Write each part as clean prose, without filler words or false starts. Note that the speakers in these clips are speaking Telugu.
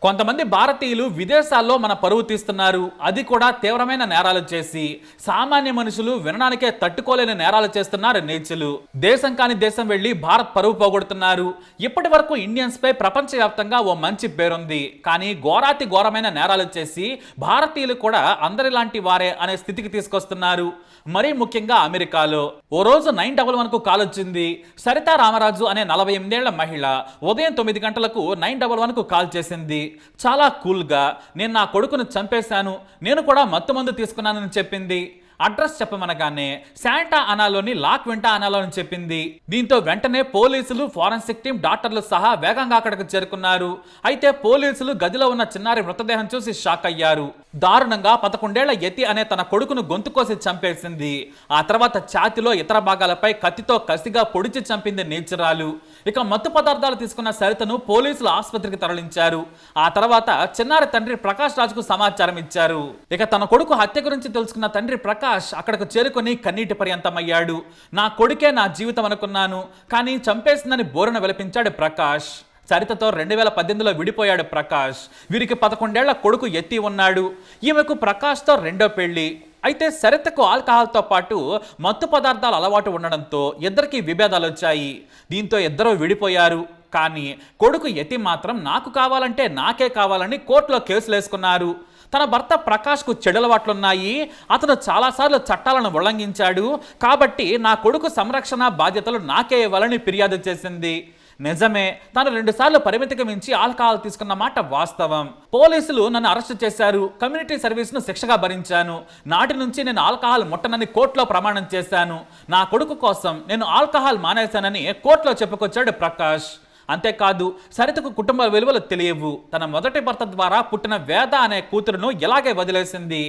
కొంతమంది భారతీయులు విదేశాల్లో మన పరువు తీస్తున్నారు. అది కూడా తీవ్రమైన నేరాలు చేసి. సామాన్య మనుషులు వినడానికే తట్టుకోలేని నేరాలు చేస్తున్నారు నీచులు. దేశం కాని దేశం వెళ్లి భారత్ పరువు పోగొడుతున్నారు. ఇప్పటి వరకు ఇండియన్స్ పై ప్రపంచవ్యాప్తంగా ఓ మంచి పేరుంది. కానీ ఘోరాతి ఘోరమైన నేరాలు చేసి భారతీయులు కూడా అందరిలాంటి వారే అనే స్థితికి తీసుకొస్తున్నారు. మరీ ముఖ్యంగా అమెరికాలో ఓ రోజు 911కు కాల్ వచ్చింది. సరితా రామరాజు అనే 48 ఏళ్ల మహిళ ఉదయం 9 గంటలకు 911కు కాల్ చేసింది. చాలా కూల్గా నేను నా కొడుకును చంపేశాను, నేను కూడా మత్తు మందు తీసుకున్నానని చెప్పింది. అడ్రస్ చెప్పమనగానే శాంటా అనాలోని లాక్ వెంటా అనాలోని చెప్పింది. దీంతో వెంటనే పోలీసులు, ఫోరెన్సిక్ టీం, డాక్టర్లు సహా వేగంగా అక్కడికి చేరుకున్నారు. అయితే పోలీసులు గదిలో ఉన్న చిన్నారి మృతదేహం చూసి షాక్ అయ్యారు. దారుణంగా 11 ఏళ్ల యతి అనే తన కొడుకును గొంతు కోసి చంపేసింది. ఆ తర్వాత ఛాతిలో ఇతర భాగాలపై కత్తితో కసిగా పొడిచి చంపింది నేచురాలు. ఇక మత్తు పదార్థాలు తీసుకున్న సరితను పోలీసులు ఆసుపత్రికి తరలించారు. ఆ తర్వాత చిన్నారి తండ్రి ప్రకాష్ రాజుకు సమాచారం ఇచ్చారు. ఇక తన కొడుకు హత్య గురించి తెలుసుకున్న తండ్రి ప్రకాష్ అక్కడకు చేరుకొని కన్నీటి పర్యంతమయ్యాడు. నా కొడుకే నా జీవితం అనుకున్నాను, కానీ చంపేసిందని బోరున విలపించాడు ప్రకాష్. సరితతో 2018లో విడిపోయాడు ప్రకాష్. వీరికి 11 ఏళ్ల కొడుకు యతి ఉన్నాడు. ఈమెకు ప్రకాష్తో రెండో పెళ్లి. అయితే సరితకు ఆల్కహాల్తో పాటు మత్తు పదార్థాల అలవాటు ఉండడంతో ఇద్దరికి విభేదాలు వచ్చాయి. దీంతో ఇద్దరు విడిపోయారు. కానీ కొడుకు యతి మాత్రం నాకు కావాలంటే నాకే కావాలని కోర్టులో కేసులు వేసుకున్నారు. తన భర్త ప్రకాష్కు చెడలవాట్లున్నాయి, అతను చాలాసార్లు చట్టాలను ఉల్లంఘించాడు, కాబట్టి నా కొడుకు సంరక్షణ బాధ్యతలు నాకే ఇవ్వాలని ఫిర్యాదు చేసింది. నిజమే, తను 2 సార్లు పరిమితికి మించి ఆల్కహాల్ తీసుకున్న మాట వాస్తవం. పోలీసులు నన్ను అరెస్టు చేశారు. కమ్యూనిటీ సర్వీస్ను శిక్షగా భరించాను. నాటి నుంచి నేను ఆల్కహాల్ ముట్టనని కోర్టులో ప్రమాణం చేశాను. నా కొడుకు కోసం నేను ఆల్కహాల్ మానేశానని కోర్టులో చెప్పుకొచ్చాడు ప్రకాష్. అంతేకాదు, సరితకు కుటుంబ విలువలు తెలియవు. తన మొదటి భర్త ద్వారా పుట్టిన వేద అనే కూతురును ఇలాగే వదిలేసింది.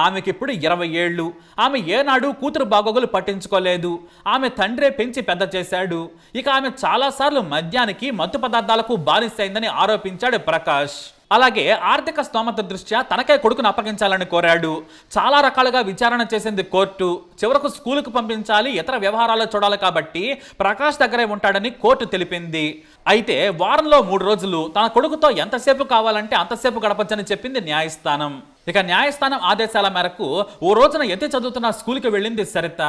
ఆమెకి ఇప్పుడు 20 ఏళ్ళు. ఆమె ఏనాడు కూతురు బాగోగులు పట్టించుకోలేదు. ఆమె తండ్రే పెంచి పెద్ద చేశాడు. ఇక ఆమె చాలాసార్లు మద్యానికి, మత్తు పదార్థాలకు బానిసైందని ఆరోపించాడు ప్రకాష్. అలాగే ఆర్థిక స్తోమత దృష్ట్యా తనకే కొడుకును అప్పగించాలని కోరాడు. చాలా రకాలుగా విచారణ చేసింది కోర్టు. చివరకు స్కూలుకు పంపించాలి, ఇతర వ్యవహారాలు చూడాలి కాబట్టి ప్రకాష్ దగ్గరే ఉంటాడని కోర్టు తెలిపింది. అయితే వారంలో 3 రోజులు తన కొడుకుతో ఎంతసేపు కావాలంటే అంతసేపు గడపచ్చని చెప్పింది న్యాయస్థానం. ఇక న్యాయస్థానం ఆదేశాల మేరకు ఓ రోజున యతి చదువుతున్న స్కూల్కి వెళ్ళింది సరిత.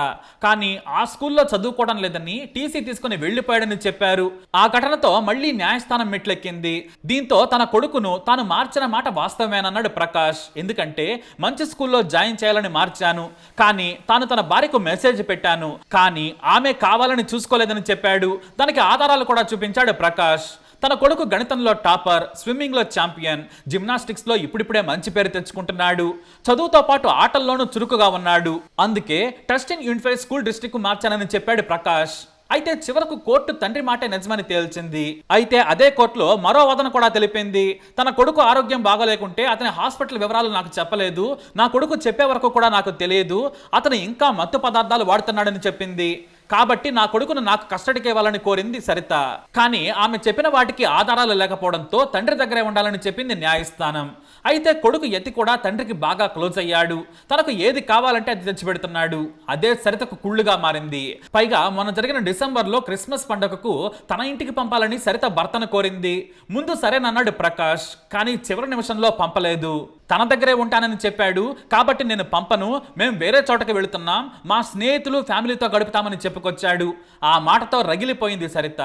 కానీ ఆ స్కూల్లో చదువుకోవడం లేదని టీసీ తీసుకుని వెళ్లిపోయాడని చెప్పారు. ఆ ఘటనతో మళ్లీ న్యాయస్థానం మెట్లెక్కింది. దీంతో తన కొడుకును తాను మార్చిన మాట వాస్తవమేనన్నాడు ప్రకాష్. ఎందుకంటే మంచి స్కూల్లో జాయిన్ చేయాలని మార్చాను, కానీ తాను తన భార్యకు మెసేజ్ పెట్టాను, కానీ ఆమె కావాలని చూసుకోలేదని చెప్పాడు. దానికి ఆధారాలు కూడా చూపించాడు ప్రకాష్. తన కొడుకు గణితంలో టాపర్, స్విమ్మింగ్లో ఛాంపియన్, జిమ్నాస్టిక్స్లో ఇప్పుడిప్పుడే మంచి పేరు తెచ్చుకుంటున్నాడు. చదువుతో పాటు ఆటల్లోనూ చురుకుగా ఉన్నాడు. అందుకే ట్రస్టింగ్ యూనిఫైడ్ స్కూల్ డిస్ట్రిక్ట్ మార్చానని చెప్పాడు ప్రకాష్. అయితే చివరకు కోర్టు తండ్రి మాటే నిజమని తేల్చింది. అయితే అదే కోర్టులో మరో వాదన కూడా తెలిపింది. తన కొడుకు ఆరోగ్యం బాగోలేకుంటే అతని హాస్పిటల్ వివరాలు నాకు చెప్పలేదు, నా కొడుకు చెప్పే వరకు కూడా నాకు తెలియదు, అతను ఇంకా మత్తు పదార్థాలు వాడుతున్నాడని చెప్పింది. కాబట్టి నా కొడుకును నాకు కస్టడీకి ఇవ్వాలని కోరింది సరిత. కానీ ఆమె చెప్పిన వాటికి ఆధారాలు లేకపోవడంతో తండ్రి దగ్గరే ఉండాలని చెప్పింది న్యాయస్థానం. అయితే కొడుకు యతి కూడా తండ్రికి బాగా క్లోజ్ అయ్యాడు. తనకు ఏది కావాలంటే అది తెచ్చిపెడుతున్నాడు. అదే సరితకు కుళ్ళుగా మారింది. పైగా మొన్న జరిగిన డిసెంబర్లో క్రిస్మస్ పండుగకు తన ఇంటికి పంపాలని సరిత భర్తను కోరింది. ముందు సరేనన్నాడు ప్రకాష్, కానీ చివరి నిమిషంలో పంపలేదు. తన దగ్గరే ఉంటానని చెప్పాడు, కాబట్టి నేను పంపను, మేము వేరే చోటకి వెళుతున్నాం, మా స్నేహితులు ఫ్యామిలీతో గడుపుతామని చెప్పుకొచ్చాడు. ఆ మాటతో రగిలిపోయింది సరిత.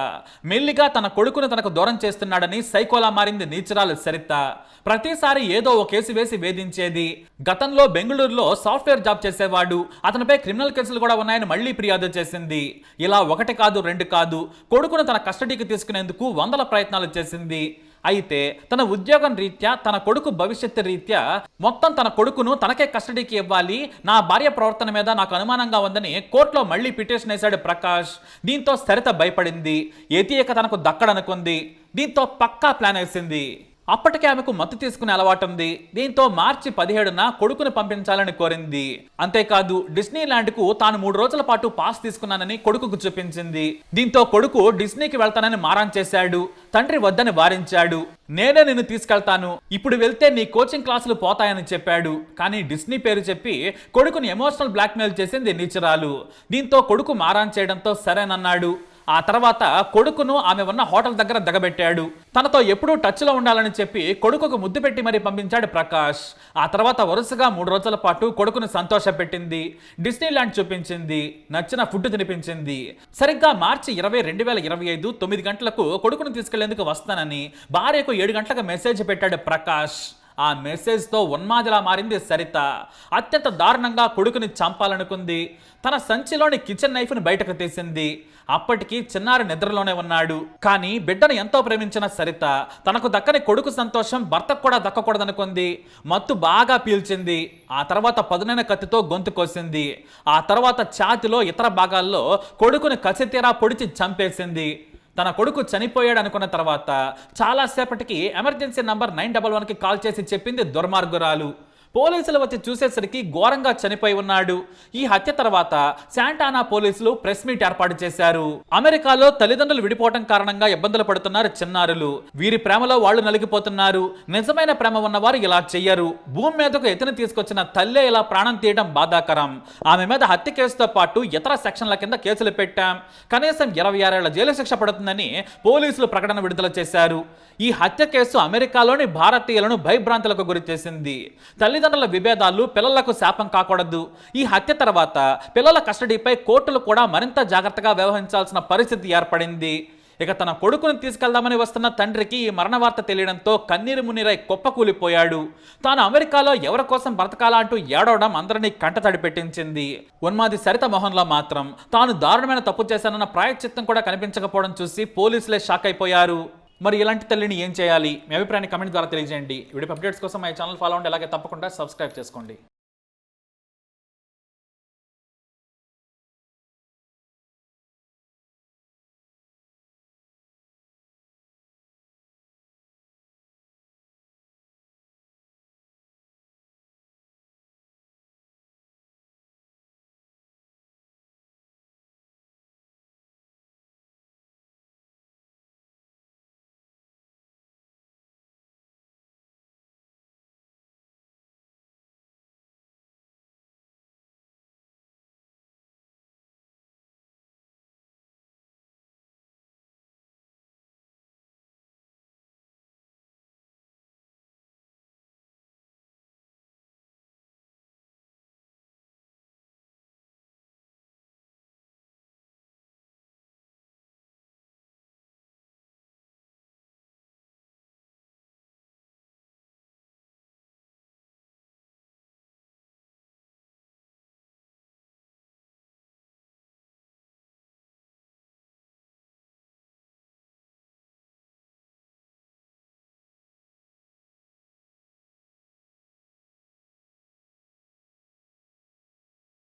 మెల్లిగా తన కొడుకును తనకు దూరం చేస్తున్నాడని సైకోలా మారింది నీచురాలు సరిత. ప్రతిసారి ఏదో ఓ కేసు వేసి వేధించేది. గతంలో బెంగళూరులో సాఫ్ట్వేర్ జాబ్ చేసేవాడు, అతనిపై క్రిమినల్ కేసులు కూడా ఉన్నాయని మళ్లీ ఫిర్యాదు చేసింది. ఇలా 1 కాదు 2 కాదు, కొడుకును తన కస్టడీకి తీసుకునేందుకు 100 ప్రయత్నాలు చేసింది. అయితే తన ఉద్యోగం రీత్యా, తన కొడుకు భవిష్యత్తు రీత్యా మొత్తం తన కొడుకును తనకే కస్టడీకి ఇవ్వాలి, నా భార్య ప్రవర్తన మీద నాకు అనుమానంగా ఉందని కోర్టులో మళ్లీ పిటిషన్ వేశాడు ప్రకాష్. దీంతో సరిత భయపడింది. యతి ఇక తనకు దక్కడనుకుంది. దీంతో పక్కా ప్లాన్ వేసింది. అప్పటికే ఆమెకు మత్తు తీసుకునే అలవాటు ఉంది. దీంతో మార్చి 17న కొడుకును పంపించాలని కోరింది. అంతేకాదు, డిస్నీ ల్యాండ్కు తాను 3 రోజుల పాటు పాస్ తీసుకున్నానని కొడుకుకు చూపించింది. దీంతో కొడుకు డిస్నీకి వెళ్తానని మారాన్ చేశాడు. తండ్రి వద్దని వారించాడు. నేనే నిన్ను తీసుకెళ్తాను, ఇప్పుడు వెళ్తే నీ కోచింగ్ క్లాసులు పోతాయని చెప్పాడు. కానీ డిస్నీ పేరు చెప్పి కొడుకుని ఎమోషనల్ బ్లాక్మెయిల్ చేసింది నీచురాలు. దీంతో కొడుకు మారాన్ చేయడంతో సరేనన్నాడు. ఆ తర్వాత కొడుకును ఆమె ఉన్న హోటల్ దగ్గర దిగబెట్టాడు. తనతో ఎప్పుడూ టచ్ లో ఉండాలని చెప్పి కొడుకుకు ముద్దు పెట్టి మరీ పంపించాడు ప్రకాష్. ఆ తర్వాత వరుసగా 3 రోజుల పాటు కొడుకును సంతోషపెట్టింది, డిస్నీ ల్యాండ్ చూపించింది, నచ్చిన ఫుడ్ తినిపించింది. సరిగ్గా మార్చి 20, 2025 9 గంటలకు కొడుకును తీసుకెళ్లేందుకు వస్తానని భార్యకు 7 గంటలకు మెసేజ్ పెట్టాడు ప్రకాష్. ఆ మెసేజ్తో ఉన్మాదిలా మారింది సరిత. అత్యంత దారుణంగా కొడుకుని చంపాలనుకుంది. తన సంచిలోని కిచెన్ నైఫ్ని బయటకు తీసింది. అప్పటికి చిన్నారి నిద్రలోనే ఉన్నాడు. కానీ బిడ్డను ఎంతో ప్రేమించిన సరిత తనకు దక్కని కొడుకు సంతోషం భర్తకు కూడా దక్కకూడదనుకుంది. మత్తు బాగా పీల్చింది. ఆ తర్వాత పదునైన కత్తితో గొంతు కోసింది. ఆ తర్వాత ఛాతిలో ఇతర భాగాల్లో కొడుకుని కసితీరా పొడిచి చంపేసింది. తన కొడుకు చనిపోయాడు అనుకున్న తర్వాత చాలాసేపటికి ఎమర్జెన్సీ నంబర్ 911కి కాల్ చేసి చెప్పింది దుర్మార్గురాలు. పోలీసులు వచ్చి చూసేసరికి ఘోరంగా చనిపోయి ఉన్నాడు. ఈ హత్య తర్వాత శాంటానా పోలీసులు ప్రెస్ మీట్ ఏర్పాటు చేశారు. అమెరికాలో తల్లిదండ్రులు విడిపోవటం కారణంగా ఇబ్బందులు పడుతున్నారు చిన్నారులు. వీరి ప్రేమలో వాళ్ళు నలిగిపోతున్నారు. నిజమైన ప్రేమ ఉన్నవారు ఇలా చెయ్యరు. భూమి మీదకు ఎత్తున తీసుకొచ్చిన తల్లే ఇలా ప్రాణం తీయడం బాధాకరం. ఆమె మీద హత్య కేసుతో పాటు ఇతర సెక్షన్ల కింద కేసులు పెట్టాం. కనీసం 26 ఏళ్ల జైలు శిక్ష పడుతుందని పోలీసులు ప్రకటన విడుదల చేశారు. ఈ హత్య కేసు అమెరికాలోని భారతీయులను భయభ్రాంతులకు గురి చేసింది. తల్లిదండ్రుల విభేదాలు పిల్లలకు శాపం కాకూడదు. ఈ హత్య తర్వాత పిల్లల కస్టడీపై కోర్టులు కూడా మరింత జాగ్రత్తగా వ్యవహరించాల్సిన పరిస్థితి ఏర్పడింది. ఇక తన కొడుకుని తీసుకెళ్దామని వస్తున్న తండ్రికి ఈ మరణ వార్త తెలియడంతో కన్నీరు మున్నీరై కుప్పకూలిపోయాడు. తాను అమెరికాలో ఎవరి కోసం బ్రతకాలా అంటూ ఏడవడం అందరినీ కంటతడి పెట్టించింది. ఉన్మాది సరిత మొహంలో మాత్రం తాను దారుణమైన తప్పు చేశానన్న ప్రాయశ్చిత్తం కూడా కనిపించకపోవడం చూసి పోలీసులే షాక్ అయిపోయారు. మరి ఇలాంటి తల్లిని ఏం చేయాలి? మీ అభిప్రాయాన్ని కమెంట్ ద్వారా తెలియజేయండి. వీడియో అప్డేట్స్ కోసం మా ఛానల్ ఫాలో అవ్వండి. అలాగే తప్పకుండా సబ్స్క్రైబ్ చేసుకోండి.